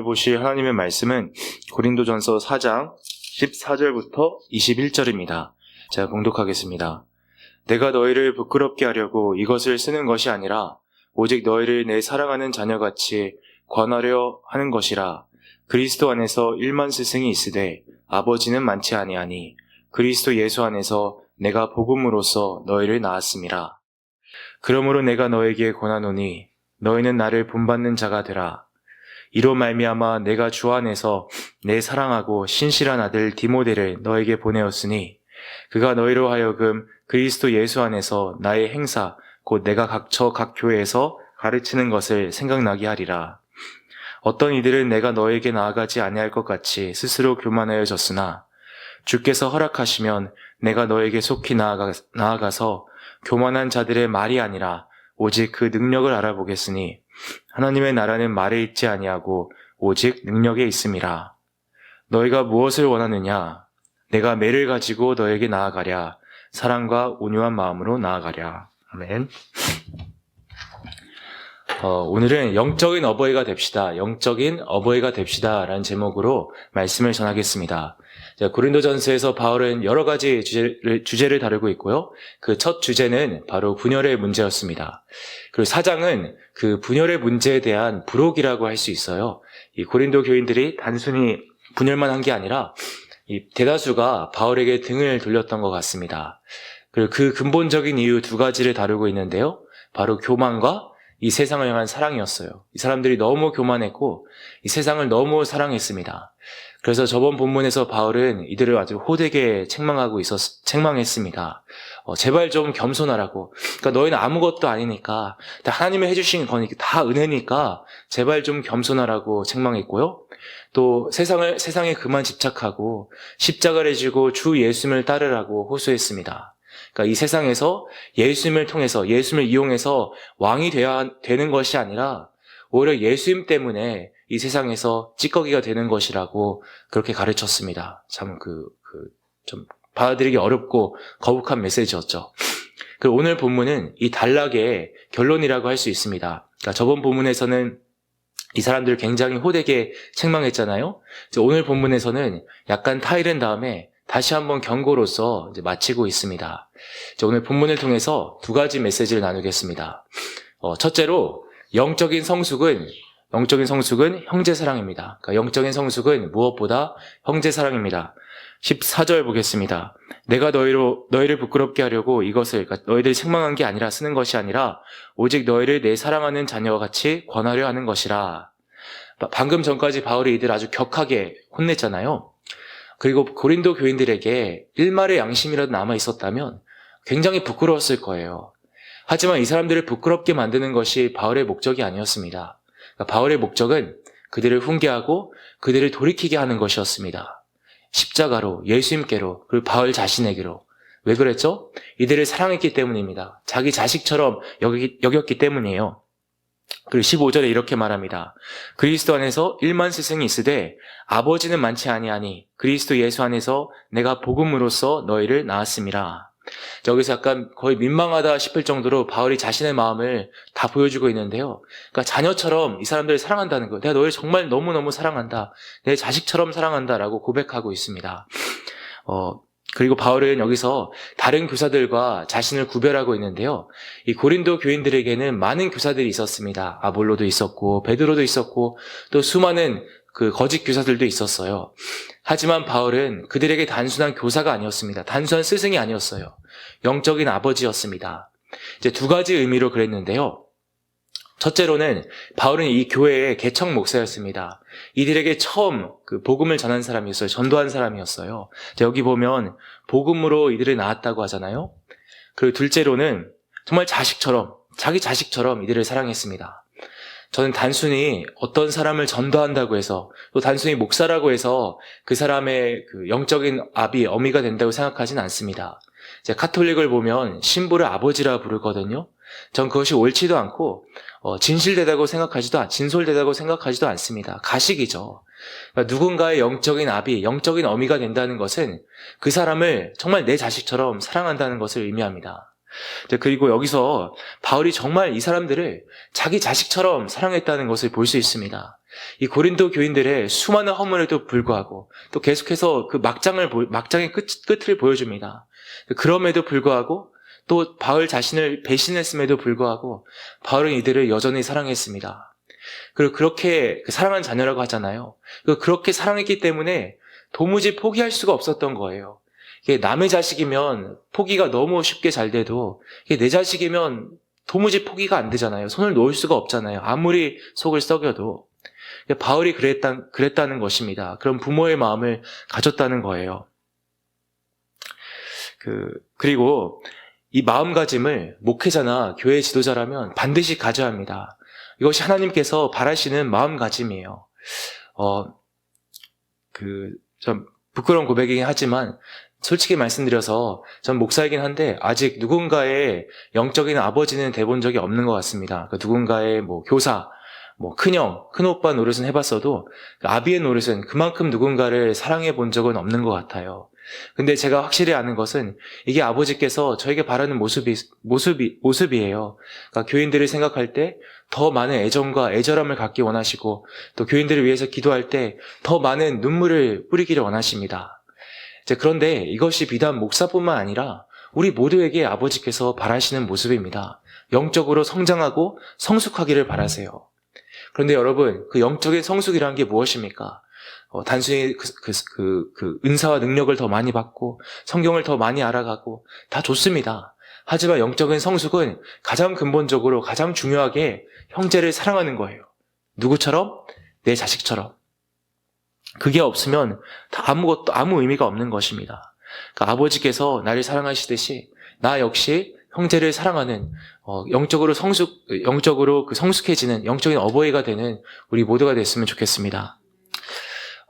나눠보실 하나님의 말씀은 고린도전서 4장 14절부터 21절입니다. 제가 봉독하겠습니다. 내가 너희를 부끄럽게 하려고 이것을 쓰는 것이 아니라 오직 너희를 내 사랑하는 자녀같이 권하려 하는 것이라. 그리스도 안에서 1만 스승이 있으되 아버지는 많지 아니하니 그리스도 예수 안에서 내가 복음으로써 너희를 낳았음이라. 그러므로 내가 너에게 권하노니 너희는 나를 본받는 자가 되라. 이로 말미암아 내가 주 안에서 내 사랑하고 신실한 아들 디모데를 너에게 보내었으니 그가 너희로 하여금 그리스도 예수 안에서 나의 행사 곧 내가 각처 각 교회에서 가르치는 것을 생각나게 하리라. 어떤 이들은 내가 너에게 나아가지 아니할 것 같이 스스로 교만하여졌으나 주께서 허락하시면 내가 너에게 속히 나아가서 교만한 자들의 말이 아니라 오직 그 능력을 알아보겠으니 하나님의 나라는 말에 있지 아니하고 오직 능력에 있음이라. 너희가 무엇을 원하느냐? 내가 매를 가지고 너에게 나아가랴. 사랑과 온유한 마음으로 나아가랴. 아멘. 오늘은 영적인 어버이가 됩시다. 영적인 어버이가 됩시다. 라는 제목으로 말씀을 전하겠습니다. 고린도전서에서 바울은 여러 가지 주제를 다루고 있고요. 그 첫 주제는 바로 분열의 문제였습니다. 그리고 4장은 그 분열의 문제에 대한 부록이라고 할 수 있어요. 이 고린도 교인들이 단순히 분열만 한 게 아니라 이 대다수가 바울에게 등을 돌렸던 것 같습니다. 그리고 그 근본적인 이유 두 가지를 다루고 있는데요. 바로 교만과 이 세상을 향한 사랑이었어요. 이 사람들이 너무 교만했고 이 세상을 너무 사랑했습니다. 그래서 저번 본문에서 바울은 이들을 아주 호되게 책망했습니다. 제발 좀 겸손하라고. 그러니까 너희는 아무것도 아니니까, 하나님이 해주신 거니까 다 은혜니까 제발 좀 겸손하라고 책망했고요. 또 세상에 그만 집착하고 십자가를 지고 주 예수님을 따르라고 호소했습니다. 그러니까 이 세상에서 예수님을 통해서, 예수님을 이용해서 왕이 되는 것이 아니라 오히려 예수님 때문에 이 세상에서 찌꺼기가 되는 것이라고 그렇게 가르쳤습니다. 참 좀 받아들이기 어렵고 거북한 메시지였죠. 그리고 오늘 본문은 이 단락의 결론이라고 할 수 있습니다. 그러니까 저번 본문에서는 이 사람들을 굉장히 호되게 책망했잖아요. 오늘 본문에서는 약간 타이른 다음에 다시 한번 경고로서 이제 마치고 있습니다. 오늘 본문을 통해서 두 가지 메시지를 나누겠습니다. 첫째로 영적인 성숙은 형제 사랑입니다. 그러니까 영적인 성숙은 무엇보다 형제 사랑입니다. 14절 보겠습니다. 내가 너희를 부끄럽게 하려고 이것을, 그러니까 너희들이 책망한 게 아니라 쓰는 것이 아니라 오직 너희를 내 사랑하는 자녀와 같이 권하려 하는 것이라. 방금 전까지 바울이 이들 아주 격하게 혼냈잖아요. 그리고 고린도 교인들에게 일말의 양심이라도 남아 있었다면 굉장히 부끄러웠을 거예요. 하지만 이 사람들을 부끄럽게 만드는 것이 바울의 목적이 아니었습니다. 그러니까 바울의 목적은 그들을 훈계하고 그들을 돌이키게 하는 것이었습니다. 십자가로, 예수님께로, 그리고 바울 자신에게로. 왜 그랬죠? 이들을 사랑했기 때문입니다. 자기 자식처럼 여겼기 때문이에요. 그리고 15절에 이렇게 말합니다. 그리스도 안에서 1만 스승이 있으되 아버지는 많지 아니하니 그리스도 예수 안에서 내가 복음으로써 너희를 낳았음이라. 여기서 약간 거의 민망하다 싶을 정도로 바울이 자신의 마음을 다 보여주고 있는데요. 그러니까 자녀처럼 이 사람들을 사랑한다는 거예요. 내가 너희를 정말 너무너무 사랑한다. 내 자식처럼 사랑한다라고 고백하고 있습니다. 그리고 바울은 여기서 다른 교사들과 자신을 구별하고 있는데요. 이 고린도 교인들에게는 많은 교사들이 있었습니다. 아볼로도 있었고 베드로도 있었고 또 수많은 그 거짓 교사들도 있었어요. 하지만 바울은 그들에게 단순한 교사가 아니었습니다. 단순한 스승이 아니었어요. 영적인 아버지였습니다. 이제 두 가지 의미로 그랬는데요. 첫째로는 바울은 이 교회의 개척 목사였습니다. 이들에게 처음 그 복음을 전한 사람이었어요. 전도한 사람이었어요. 여기 보면 복음으로 이들을 낳았다고 하잖아요. 그리고 둘째로는 정말 자기 자식처럼 이들을 사랑했습니다. 저는 단순히 어떤 사람을 전도한다고 해서 또 단순히 목사라고 해서 그 사람의 그 영적인 어미가 된다고 생각하진 않습니다. 카톨릭을 보면 신부를 아버지라 부르거든요. 전 그것이 옳지도 않고 진솔되다고 생각하지도 않습니다. 가식이죠. 그러니까 누군가의 영적인 어미가 된다는 것은 그 사람을 정말 내 자식처럼 사랑한다는 것을 의미합니다. 그리고 여기서 바울이 정말 이 사람들을 자기 자식처럼 사랑했다는 것을 볼 수 있습니다. 이 고린도 교인들의 수많은 허물에도 불구하고 또 계속해서 그 막장의 끝을 보여줍니다. 그럼에도 불구하고 또 바울 자신을 배신했음에도 불구하고 바울은 이들을 여전히 사랑했습니다. 그리고 그렇게 사랑한 자녀라고 하잖아요. 그렇게 사랑했기 때문에 도무지 포기할 수가 없었던 거예요. 이게 남의 자식이면 포기가 너무 쉽게 잘 돼도 이게 내 자식이면 도무지 포기가 안 되잖아요. 손을 놓을 수가 없잖아요. 아무리 속을 썩여도. 바울이 그랬다는 것입니다. 그런 부모의 마음을 가졌다는 거예요. 그리고 이 마음가짐을 목회자나 교회 지도자라면 반드시 가져야 합니다. 이것이 하나님께서 바라시는 마음가짐이에요. 좀 부끄러운 고백이긴 하지만 솔직히 말씀드려서 전 목사이긴 한데 아직 누군가의 영적인 아버지는 돼본 적이 없는 것 같습니다. 누군가의 교사, 큰형, 큰오빠 노릇은 해봤어도 아비의 노릇은 그만큼 누군가를 사랑해 본 적은 없는 것 같아요. 근데 제가 확실히 아는 것은 이게 아버지께서 저에게 바라는 모습이에요. 그러니까 교인들을 생각할 때 더 많은 애정과 애절함을 갖기 원하시고 또 교인들을 위해서 기도할 때 더 많은 눈물을 뿌리기를 원하십니다. 그런데 이것이 비단 목사뿐만 아니라 우리 모두에게 아버지께서 바라시는 모습입니다. 영적으로 성장하고 성숙하기를 바라세요. 그런데 여러분, 그 영적인 성숙이라는 게 무엇입니까? 단순히 은사와 능력을 더 많이 받고 성경을 더 많이 알아가고 다 좋습니다. 하지만 영적인 성숙은 가장 근본적으로 가장 중요하게 형제를 사랑하는 거예요. 누구처럼? 내 자식처럼. 그게 없으면 다 아무 의미가 없는 것입니다. 그러니까 아버지께서 나를 사랑하시듯이 나 역시 형제를 사랑하는 영적으로 성숙해지는 영적인 어버이가 되는 우리 모두가 됐으면 좋겠습니다.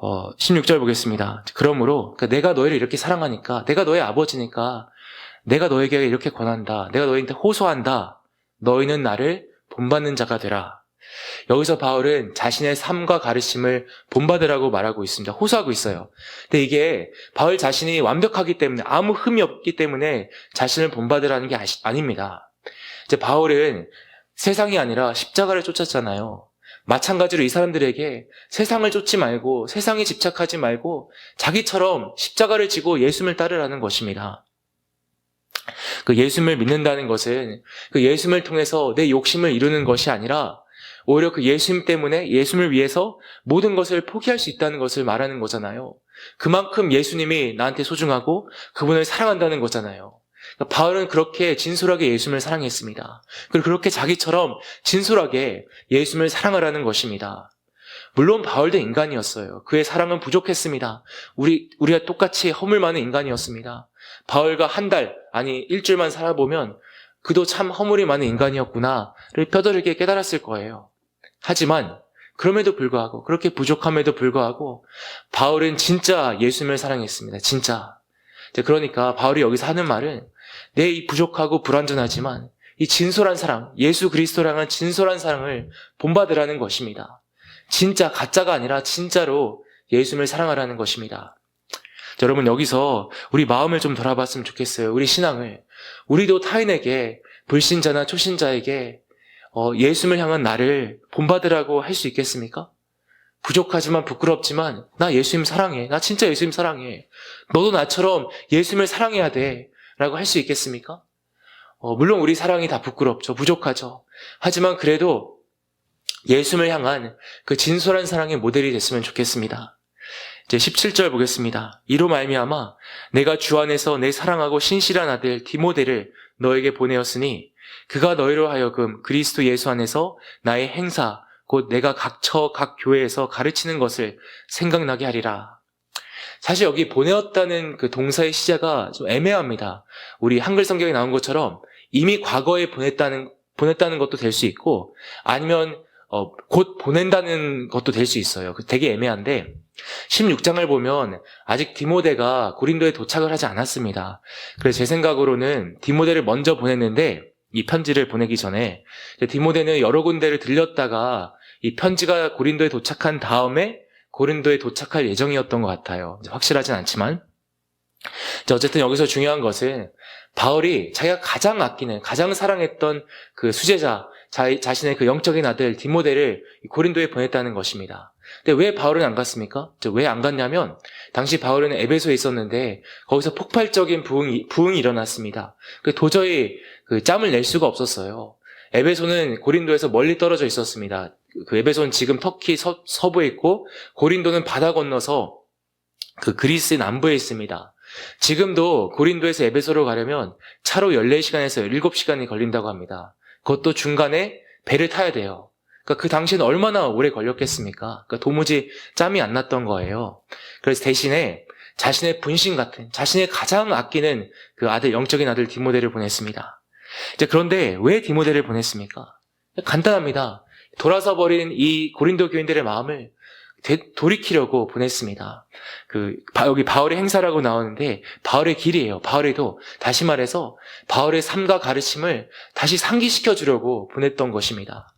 16절 보겠습니다. 그러므로 내가 너희를 이렇게 사랑하니까 내가 너의 아버지니까 내가 너에게 이렇게 권한다. 내가 너희한테 호소한다. 너희는 나를 본받는 자가 되라. 여기서 바울은 자신의 삶과 가르침을 본받으라고 말하고 있습니다. 호소하고 있어요. 근데 이게 바울 자신이 완벽하기 때문에 아무 흠이 없기 때문에 자신을 본받으라는 게 아닙니다. 이제 바울은 세상이 아니라 십자가를 쫓았잖아요. 마찬가지로 이 사람들에게 세상을 쫓지 말고 세상에 집착하지 말고 자기처럼 십자가를 지고 예수님을 따르라는 것입니다. 그 예수님을 믿는다는 것은 그 예수님을 통해서 내 욕심을 이루는 것이 아니라 오히려 그 예수님 때문에 예수님을 위해서 모든 것을 포기할 수 있다는 것을 말하는 거잖아요. 그만큼 예수님이 나한테 소중하고 그분을 사랑한다는 거잖아요. 그러니까 바울은 그렇게 진솔하게 예수님을 사랑했습니다. 그리고 그렇게 자기처럼 진솔하게 예수님을 사랑하라는 것입니다. 물론 바울도 인간이었어요. 그의 사랑은 부족했습니다. 우리가 똑같이 허물 많은 인간이었습니다. 바울과 한 달, 아니 일주일만 살아보면 그도 참 허물이 많은 인간이었구나를 뼈저리게 깨달았을 거예요. 하지만 그럼에도 불구하고 그렇게 부족함에도 불구하고 바울은 진짜 예수님을 사랑했습니다. 진짜. 그러니까 바울이 여기서 하는 말은 내 이 부족하고 불완전하지만 이 진솔한 사랑, 예수 그리스도를 향한 진솔한 사랑을 본받으라는 것입니다. 진짜 가짜가 아니라 진짜로 예수님을 사랑하라는 것입니다. 여러분 여기서 우리 마음을 좀 돌아봤으면 좋겠어요. 우리 신앙을. 우리도 타인에게 불신자나 초신자에게 예수님을 향한 나를 본받으라고 할 수 있겠습니까? 부족하지만 부끄럽지만 나 예수님 사랑해. 나 진짜 예수님 사랑해. 너도 나처럼 예수님을 사랑해야 돼. 라고 할 수 있겠습니까? 물론 우리 사랑이 다 부끄럽죠. 부족하죠. 하지만 그래도 예수님을 향한 그 진솔한 사랑의 모델이 됐으면 좋겠습니다. 이제 17절 보겠습니다. 이로 말미암아 내가 주 안에서 내 사랑하고 신실한 아들 디모데를 너에게 보내었으니 그가 너희로 하여금 그리스도 예수 안에서 나의 행사 곧 내가 각 교회에서 가르치는 것을 생각나게 하리라. 사실 여기 보내었다는 그 동사의 시제가 좀 애매합니다. 우리 한글 성경에 나온 것처럼 이미 과거에 보냈다는 것도 될 수 있고 아니면 곧 보낸다는 것도 될 수 있어요. 되게 애매한데 16장을 보면 아직 디모데가 고린도에 도착을 하지 않았습니다. 그래서 제 생각으로는 디모데를 먼저 보냈는데 이 편지를 보내기 전에 디모데는 여러 군데를 들렸다가 이 편지가 고린도에 도착한 다음에 고린도에 도착할 예정이었던 것 같아요. 확실하진 않지만 어쨌든 여기서 중요한 것은 바울이 자기가 가장 아끼는, 가장 사랑했던 그 수제자, 자신의 그 영적인 아들 디모데를 고린도에 보냈다는 것입니다. 근데 왜 바울은 안 갔습니까? 왜 안 갔냐면 당시 바울은 에베소에 있었는데 거기서 폭발적인 부흥이 일어났습니다. 도저히 그 짬을 낼 수가 없었어요. 에베소는 고린도에서 멀리 떨어져 있었습니다. 그 에베소는 지금 터키 서부에 있고 고린도는 바다 건너서 그 그리스 남부에 있습니다. 지금도 고린도에서 에베소로 가려면 차로 14시간에서 17시간이 걸린다고 합니다. 그것도 중간에 배를 타야 돼요. 그러니까 그 당시에는 얼마나 오래 걸렸겠습니까? 그러니까 도무지 짬이 안 났던 거예요. 그래서 대신에 자신의 분신 같은, 자신의 가장 아끼는 그 아들, 영적인 아들 디모데를 보냈습니다. 그런데 왜 디모데를 보냈습니까? 간단합니다. 돌아서 버린 이 고린도 교인들의 마음을 돌이키려고 보냈습니다. 여기 바울의 행사라고 나오는데 바울의 길이에요. 바울에도 다시 말해서 바울의 삶과 가르침을 다시 상기시켜 주려고 보냈던 것입니다.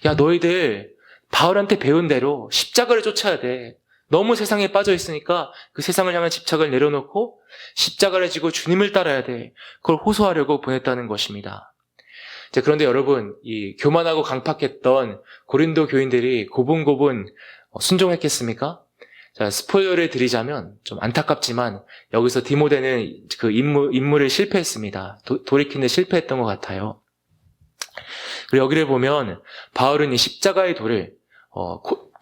야, 너희들 바울한테 배운 대로 십자가를 쫓아야 돼. 너무 세상에 빠져 있으니까 그 세상을 향한 집착을 내려놓고 십자가를 지고 주님을 따라야 돼. 그걸 호소하려고 보냈다는 것입니다. 그런데 여러분, 이 교만하고 강팍했던 고린도 교인들이 고분고분 순종했겠습니까? 자, 스포일러를 드리자면 좀 안타깝지만 여기서 디모데는 그 임무를 실패했습니다. 돌이키는데 실패했던 것 같아요. 그리고 여기를 보면 바울은 이 십자가의 도를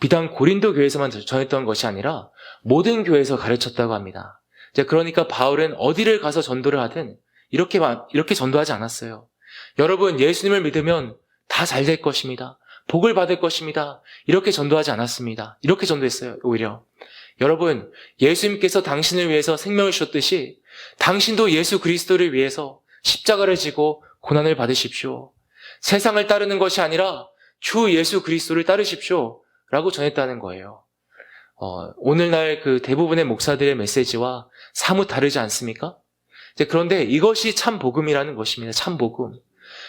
비단 고린도 교회에서만 전했던 것이 아니라 모든 교회에서 가르쳤다고 합니다. 그러니까 바울은 어디를 가서 전도를 하든 이렇게 전도하지 않았어요. 여러분, 예수님을 믿으면 다 잘 될 것입니다. 복을 받을 것입니다. 이렇게 전도하지 않았습니다. 이렇게 전도했어요. 오히려 여러분, 예수님께서 당신을 위해서 생명을 주셨듯이 당신도 예수 그리스도를 위해서 십자가를 지고 고난을 받으십시오. 세상을 따르는 것이 아니라 주 예수 그리스도를 따르십시오 라고 전했다는 거예요. 오늘날 그 대부분의 목사들의 메시지와 사뭇 다르지 않습니까? 그런데 이것이 참 복음이라는 것입니다. 참 복음.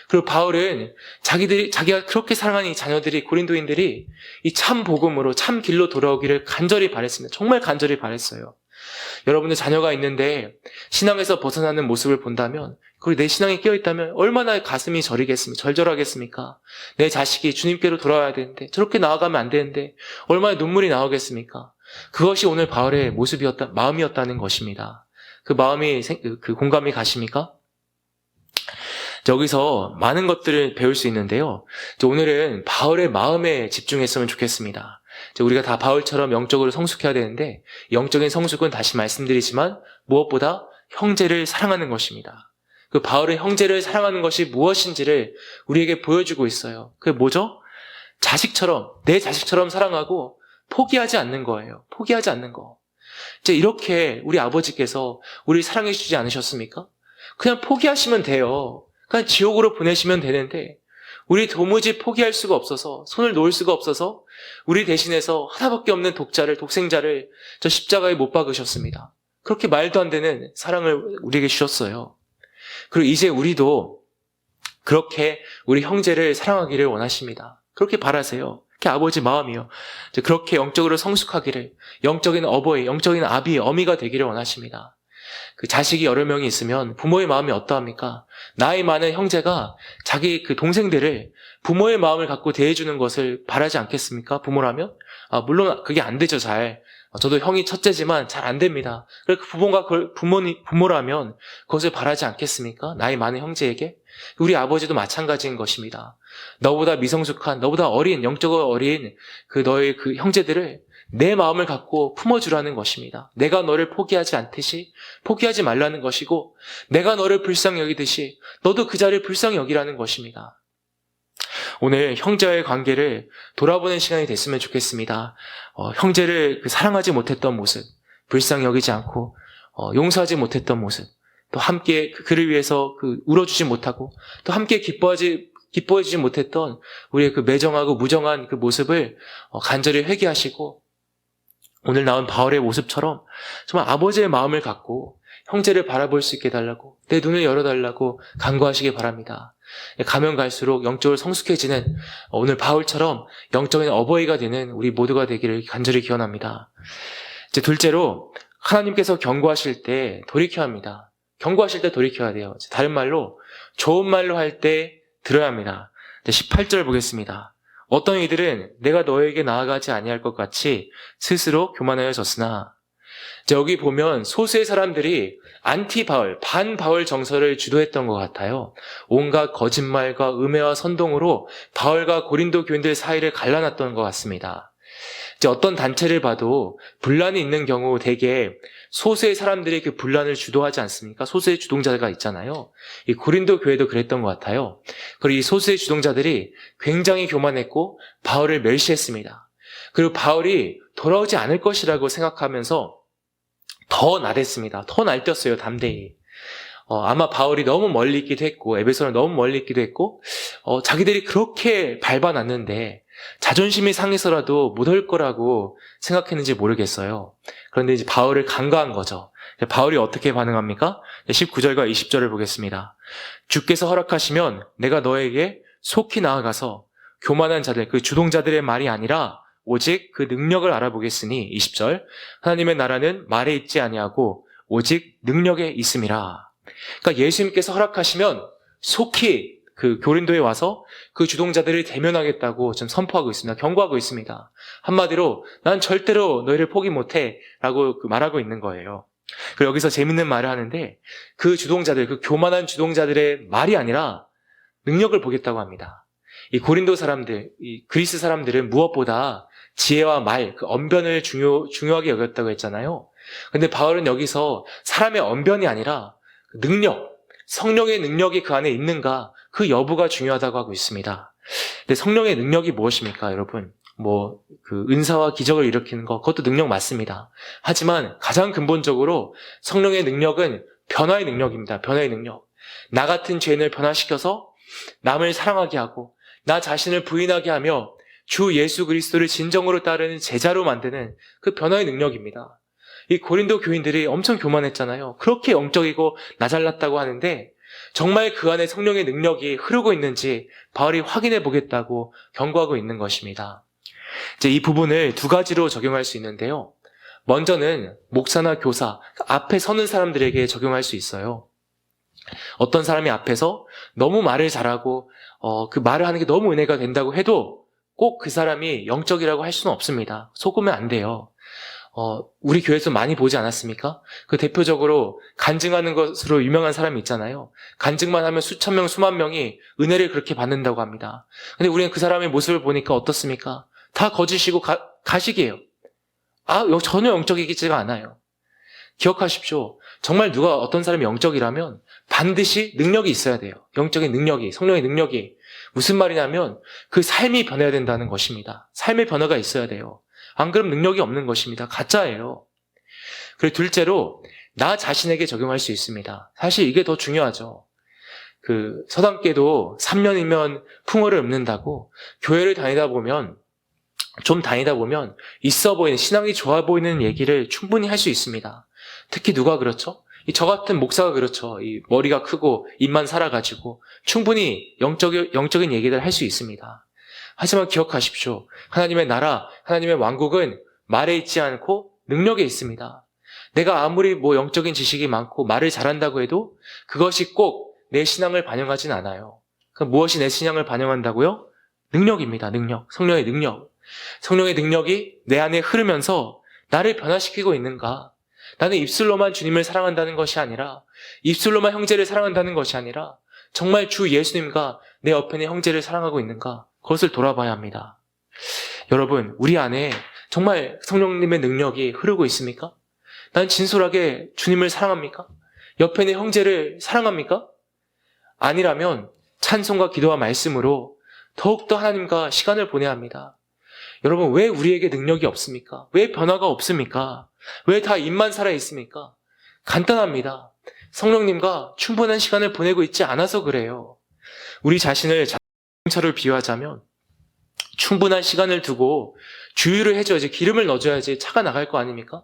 그리고 바울은 자기가 그렇게 사랑하는 이 자녀들이, 고린도인들이 이 참 복음으로 참 길로 돌아오기를 간절히 바랬습니다. 정말 간절히 바랬어요. 여러분들 자녀가 있는데 신앙에서 벗어나는 모습을 본다면, 그리고 내 신앙이 깨어있다면 얼마나 가슴이 절절하겠습니까? 내 자식이 주님께로 돌아와야 되는데 저렇게 나아가면 안 되는데 얼마나 눈물이 나오겠습니까? 그것이 오늘 바울의 마음이었다는 것입니다. 그 마음이, 그 공감이 가십니까? 여기서 많은 것들을 배울 수 있는데요. 오늘은 바울의 마음에 집중했으면 좋겠습니다. 우리가 다 바울처럼 영적으로 성숙해야 되는데 영적인 성숙은 다시 말씀드리지만 무엇보다 형제를 사랑하는 것입니다. 그 바울의 형제를 사랑하는 것이 무엇인지를 우리에게 보여주고 있어요. 그게 뭐죠? 내 자식처럼 사랑하고 포기하지 않는 거예요. 포기하지 않는 거. 이렇게 우리 아버지께서 우리 사랑해 주지 않으셨습니까? 그냥 포기하시면 돼요. 그냥 지옥으로 보내시면 되는데 우리 도무지 포기할 수가 없어서, 손을 놓을 수가 없어서 우리 대신해서 하나밖에 없는 독생자를 저 십자가에 못 박으셨습니다. 그렇게 말도 안 되는 사랑을 우리에게 주셨어요. 그리고 이제 우리도 그렇게 우리 형제를 사랑하기를 원하십니다. 그렇게 바라세요. 그게 아버지 마음이요. 그렇게 영적으로 성숙하기를, 영적인 어버이, 영적인 아비, 어미가 되기를 원하십니다. 그 자식이 여러 명이 있으면 부모의 마음이 어떠합니까? 나이 많은 형제가 자기 그 동생들을 부모의 마음을 갖고 대해주는 것을 바라지 않겠습니까? 부모라면? 물론 그게 안 되죠, 잘. 저도 형이 첫째지만 잘 안 됩니다. 그래서 부모가 부모라면 그것을 바라지 않겠습니까? 나이 많은 형제에게? 우리 아버지도 마찬가지인 것입니다. 너보다 미성숙한, 너보다 영적으로 어린 너의 그 형제들을 내 마음을 갖고 품어주라는 것입니다. 내가 너를 포기하지 않듯이 포기하지 말라는 것이고, 내가 너를 불쌍히 여기듯이 너도 그 자를 불쌍히 여기라는 것입니다. 오늘 형제와의 관계를 돌아보는 시간이 됐으면 좋겠습니다. 형제를 사랑하지 못했던 모습, 불쌍히 여기지 않고 용서하지 못했던 모습, 또 함께 그를 위해서 울어주지 못하고 또 함께 기뻐해주지 못했던 우리의 그 매정하고 무정한 그 모습을 간절히 회개하시고, 오늘 나온 바울의 모습처럼 정말 아버지의 마음을 갖고 형제를 바라볼 수 있게 해달라고, 내 눈을 열어달라고 간구하시기 바랍니다. 가면 갈수록 영적으로 성숙해지는 오늘 바울처럼 영적인 어버이가 되는 우리 모두가 되기를 간절히 기원합니다. 이제 둘째로, 하나님께서 경고하실 때 돌이켜야 합니다. 경고하실 때 돌이켜야 돼요. 다른 말로 좋은 말로 할 때 들어야 합니다. 18절 보겠습니다. 어떤 이들은 내가 너에게 나아가지 아니할 것 같이 스스로 교만하여졌으나, 여기 보면 소수의 사람들이 안티 바울, 반 바울 정서를 주도했던 것 같아요. 온갖 거짓말과 음해와 선동으로 바울과 고린도 교인들 사이를 갈라놨던 것 같습니다. 이제 어떤 단체를 봐도 분란이 있는 경우 대개 소수의 사람들이 그 분란을 주도하지 않습니까? 소수의 주동자가 있잖아요. 이 고린도 교회도 그랬던 것 같아요. 그리고 이 소수의 주동자들이 굉장히 교만했고 바울을 멸시했습니다. 그리고 바울이 돌아오지 않을 것이라고 생각하면서 더 나댔습니다. 더 날뛰었어요, 담대히. 아마 바울이 너무 멀리 있기도 했고, 에베소는 너무 멀리 있기도 했고, 자기들이 그렇게 밟아놨는데, 자존심이 상해서라도 못 올 거라고 생각했는지 모르겠어요. 그런데 이제 바울을 간과한 거죠. 바울이 어떻게 반응합니까? 19절과 20절을 보겠습니다. 주께서 허락하시면 내가 너에게 속히 나아가서 교만한 자들, 그 주동자들의 말이 아니라 오직 그 능력을 알아보겠으니, 20절, 하나님의 나라는 말에 있지 아니하고 오직 능력에 있음이라. 그러니까 예수님께서 허락하시면 속히 그 고린도에 와서 그 주동자들을 대면하겠다고 좀 선포하고 있습니다. 경고하고 있습니다. 한마디로 난 절대로 너희를 포기 못해 라고 말하고 있는 거예요. 그리고 여기서 재밌는 말을 하는데, 그 주동자들, 그 교만한 주동자들의 말이 아니라 능력을 보겠다고 합니다. 이 고린도 사람들, 이 그리스 사람들은 무엇보다 지혜와 말, 그 언변을 중요하게 여겼다고 했잖아요. 근데 바울은 여기서 사람의 언변이 아니라 능력, 성령의 능력이 그 안에 있는가, 그 여부가 중요하다고 하고 있습니다. 근데 성령의 능력이 무엇입니까, 여러분? 그 은사와 기적을 일으키는 것, 그것도 능력 맞습니다. 하지만 가장 근본적으로 성령의 능력은 변화의 능력입니다. 변화의 능력. 나 같은 죄인을 변화시켜서 남을 사랑하게 하고, 나 자신을 부인하게 하며 주 예수 그리스도를 진정으로 따르는 제자로 만드는 그 변화의 능력입니다. 이 고린도 교인들이 엄청 교만했잖아요. 그렇게 영적이고 나 잘났다고 하는데 정말 그 안에 성령의 능력이 흐르고 있는지 바울이 확인해 보겠다고 경고하고 있는 것입니다. 이제 이 부분을 두 가지로 적용할 수 있는데요. 먼저는 목사나 교사, 앞에 서는 사람들에게 적용할 수 있어요. 어떤 사람이 앞에서 너무 말을 잘하고 그 말을 하는 게 너무 은혜가 된다고 해도 꼭 그 사람이 영적이라고 할 수는 없습니다. 속으면 안 돼요. 우리 교회에서 많이 보지 않았습니까? 그 대표적으로 간증하는 것으로 유명한 사람이 있잖아요. 간증만 하면 수천 명, 수만 명이 은혜를 그렇게 받는다고 합니다. 근데 우리는 그 사람의 모습을 보니까 어떻습니까? 다 거짓이고 가식이에요. 전혀 영적이지가 않아요. 기억하십시오. 정말 누가 어떤 사람이 영적이라면 반드시 능력이 있어야 돼요. 영적인 능력이, 성령의 능력이. 무슨 말이냐면 그 삶이 변해야 된다는 것입니다. 삶의 변화가 있어야 돼요. 안 그럼 능력이 없는 것입니다. 가짜예요. 그리고 둘째로 나 자신에게 적용할 수 있습니다. 사실 이게 더 중요하죠. 그 서당계도 3년이면 풍어를 읊는다고 교회를 다니다 보면 있어 보이는, 신앙이 좋아 보이는 얘기를 충분히 할 수 있습니다. 특히 누가 그렇죠? 저 같은 목사가 그렇죠. 이 머리가 크고 입만 살아가지고 충분히 영적인 얘기를 할 수 있습니다. 하지만 기억하십시오. 하나님의 나라, 하나님의 왕국은 말에 있지 않고 능력에 있습니다. 내가 아무리 영적인 지식이 많고 말을 잘한다고 해도 그것이 꼭 내 신앙을 반영하진 않아요. 그럼 무엇이 내 신앙을 반영한다고요? 능력입니다. 능력. 성령의 능력. 성령의 능력이 내 안에 흐르면서 나를 변화시키고 있는가? 나는 입술로만 주님을 사랑한다는 것이 아니라, 입술로만 형제를 사랑한다는 것이 아니라 정말 주 예수님과 내 옆에 있는 형제를 사랑하고 있는가? 그것을 돌아봐야 합니다. 여러분, 우리 안에 정말 성령님의 능력이 흐르고 있습니까? 난 진솔하게 주님을 사랑합니까? 옆에 있는 형제를 사랑합니까? 아니라면 찬송과 기도와 말씀으로 더욱더 하나님과 시간을 보내야 합니다. 여러분, 왜 우리에게 능력이 없습니까? 왜 변화가 없습니까? 왜 다 입만 살아있습니까? 간단합니다. 성령님과 충분한 시간을 보내고 있지 않아서 그래요. 우리 자신을 자동차를 비유하자면 충분한 시간을 두고 주유를 해줘야지, 기름을 넣어줘야지 차가 나갈 거 아닙니까?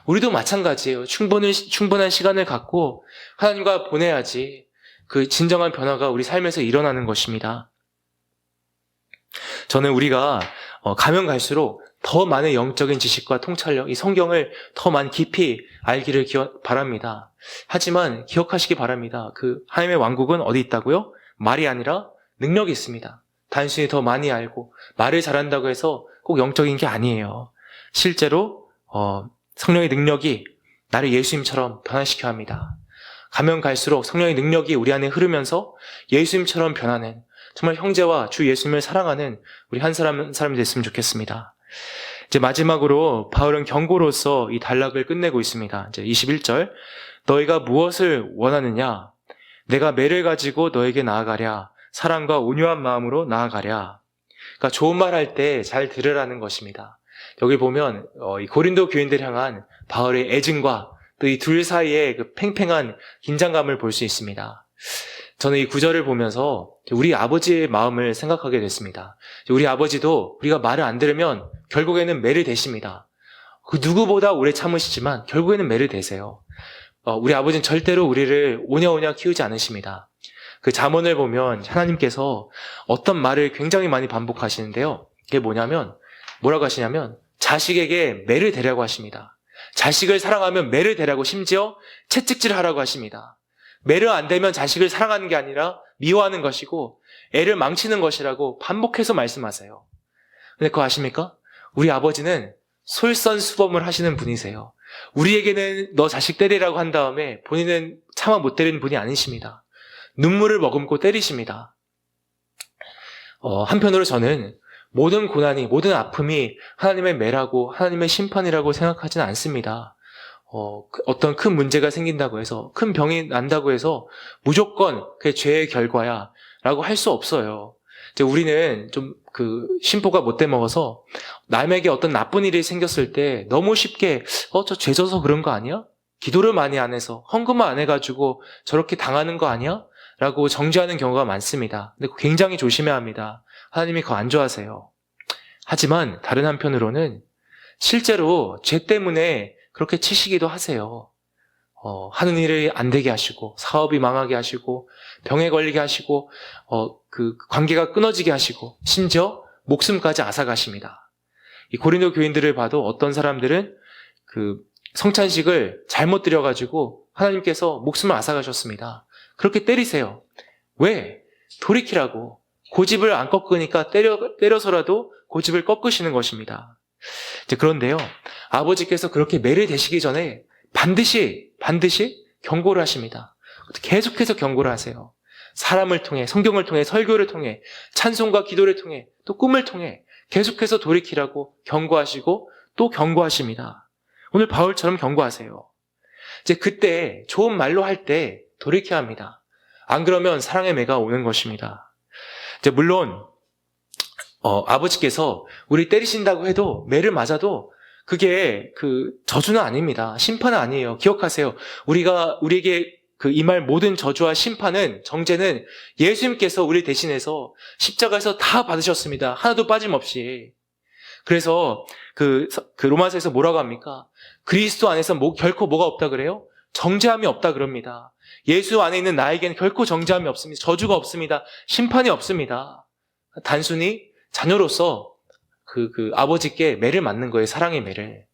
우리도 마찬가지예요. 충분한 시간을 갖고 하나님과 보내야지 그 진정한 변화가 우리 삶에서 일어나는 것입니다. 저는 우리가 가면 갈수록 더 많은 영적인 지식과 통찰력, 이 성경을 더 많이 깊이 알기를 바랍니다. 하지만 기억하시기 바랍니다. 그 하나님의 왕국은 어디 있다고요? 말이 아니라 능력이 있습니다. 단순히 더 많이 알고 말을 잘한다고 해서 꼭 영적인 게 아니에요. 실제로 성령의 능력이 나를 예수님처럼 변화시켜야 합니다. 가면 갈수록 성령의 능력이 우리 안에 흐르면서 예수님처럼 변하는, 정말 형제와 주 예수님을 사랑하는 우리 한 사람이 됐으면 좋겠습니다. 이제 마지막으로 바울은 경고로서 이 단락을 끝내고 있습니다. 이제 21절, 너희가 무엇을 원하느냐? 내가 매를 가지고 너에게 나아가랴. 사랑과 온유한 마음으로 나아가랴. 그러니까 좋은 말 할 때 잘 들으라는 것입니다. 여기 보면 이 고린도 교인들 향한 바울의 애증과 또 이 둘 사이의 그 팽팽한 긴장감을 볼 수 있습니다. 저는 이 구절을 보면서 우리 아버지의 마음을 생각하게 됐습니다. 우리 아버지도 우리가 말을 안 들으면 결국에는 매를 대십니다. 그 누구보다 오래 참으시지만 결국에는 매를 대세요. 우리 아버지는 절대로 우리를 오냐오냐 키우지 않으십니다. 그 잠언을 보면 하나님께서 어떤 말을 굉장히 많이 반복하시는데요. 그게 뭐라고 하시냐면 자식에게 매를 대라고 하십니다. 자식을 사랑하면 매를 대라고, 심지어 채찍질하라고 하십니다. 매를 안 대면 자식을 사랑하는 게 아니라 미워하는 것이고 애를 망치는 것이라고 반복해서 말씀하세요. 근데 그거 아십니까? 우리 아버지는 솔선수범을 하시는 분이세요. 우리에게는 너 자식 때리라고 한 다음에 본인은 차마 못 때리는 분이 아니십니다. 눈물을 머금고 때리십니다. 한편으로 저는 모든 고난이, 모든 아픔이 하나님의 매라고, 하나님의 심판이라고 생각하지는 않습니다. 어떤 큰 문제가 생긴다고 해서, 큰 병이 난다고 해서 무조건 그게 죄의 결과야 라고 할 수 없어요. 이제 우리는 좀 심보가 못돼 먹어서 남에게 어떤 나쁜 일이 생겼을 때 너무 쉽게 저 죄 져서 그런 거 아니야? 기도를 많이 안 해서, 헌금을 안 해가지고 저렇게 당하는 거 아니야? 라고 정죄하는 경우가 많습니다. 근데 굉장히 조심해야 합니다. 하나님이 그거 안 좋아하세요. 하지만 다른 한편으로는 실제로 죄 때문에 그렇게 치시기도 하세요. 하는 일이 안 되게 하시고, 사업이 망하게 하시고, 병에 걸리게 하시고, 그 관계가 끊어지게 하시고, 심지어 목숨까지 앗아가십니다. 이 고린도 교인들을 봐도 어떤 사람들은 그 성찬식을 잘못 드려가지고 하나님께서 목숨을 앗아가셨습니다. 그렇게 때리세요. 왜? 돌이키라고. 고집을 안 꺾으니까 때려서라도 고집을 꺾으시는 것입니다. 이제 그런데요, 아버지께서 그렇게 매를 대시기 전에 반드시 경고를 하십니다. 계속해서 경고를 하세요. 사람을 통해, 성경을 통해, 설교를 통해, 찬송과 기도를 통해, 또 꿈을 통해 계속해서 돌이키라고 경고하시고 또 경고하십니다. 오늘 바울처럼 경고하세요. 이제 그때 좋은 말로 할 때 돌이켜야 합니다. 안 그러면 사랑의 매가 오는 것입니다. 이제 물론 아버지께서 우리 때리신다고 해도, 매를 맞아도 그게 저주는 아닙니다. 심판은 아니에요. 기억하세요. 우리에게 임할 모든 저주와 심판은, 정죄는 예수님께서 우리 대신해서 십자가에서 다 받으셨습니다. 하나도 빠짐없이. 그래서 로마서에서 뭐라고 합니까? 그리스도 안에서 결코 뭐가 없다 그래요? 정죄함이 없다 그럽니다. 예수 안에 있는 나에게는 결코 정죄함이 없습니다. 저주가 없습니다. 심판이 없습니다. 단순히 자녀로서 아버지께 매를 맞는 거예요. 사랑의 매를.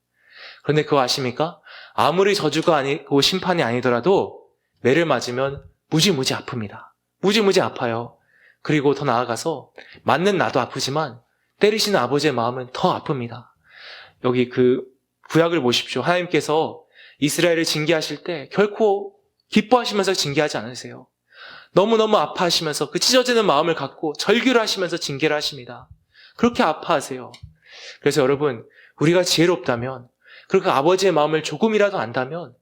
그런데 그거 아십니까? 아무리 저주가 아니고 심판이 아니더라도 매를 맞으면 무지무지 아픕니다. 무지무지 아파요. 그리고 더 나아가서 맞는 나도 아프지만 때리시는 아버지의 마음은 더 아픕니다. 여기 구약을 보십시오. 하나님께서 이스라엘을 징계하실 때 결코 기뻐하시면서 징계하지 않으세요. 너무너무 아파하시면서 그 찢어지는 마음을 갖고 절규를 하시면서 징계를 하십니다. 그렇게 아파하세요. 그래서 여러분, 우리가 지혜롭다면, 그리고 아버지의 마음을 조금이라도 안다면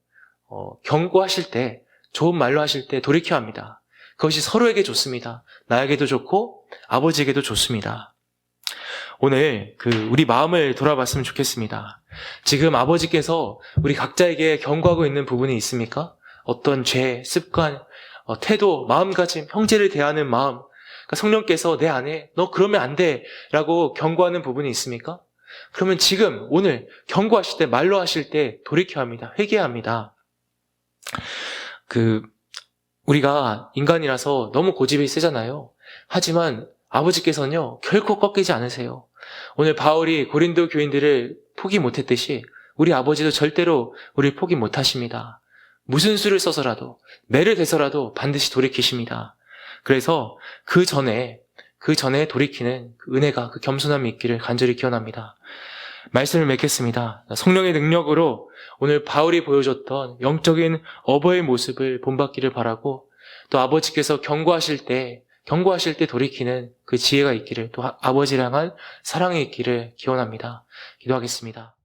경고하실 때, 좋은 말로 하실 때 돌이켜야 합니다. 그것이 서로에게 좋습니다. 나에게도 좋고 아버지에게도 좋습니다. 오늘 우리 마음을 돌아봤으면 좋겠습니다. 지금 아버지께서 우리 각자에게 경고하고 있는 부분이 있습니까? 어떤 죄, 습관, 태도, 마음가짐, 형제를 대하는 마음, 그러니까 성령께서 내 안에 너 그러면 안 돼 라고 경고하는 부분이 있습니까? 그러면 지금 오늘 경고하실 때, 말로 하실 때 돌이켜야 합니다. 회개해야 합니다. 우리가 인간이라서 너무 고집이 세잖아요. 하지만 아버지께서는요, 결코 꺾이지 않으세요. 오늘 바울이 고린도 교인들을 포기 못했듯이 우리 아버지도 절대로 우리를 포기 못하십니다. 무슨 수를 써서라도, 매를 대서라도 반드시 돌이키십니다. 그래서 그 전에 돌이키는 그 은혜가, 그 겸손함이 있기를 간절히 기원합니다. 말씀을 맺겠습니다. 성령의 능력으로 오늘 바울이 보여줬던 영적인 어버이의 모습을 본받기를 바라고, 또 아버지께서 경고하실 때 돌이키는 그 지혜가 있기를, 또 아버지를 향한 사랑이 있기를 기원합니다. 기도하겠습니다.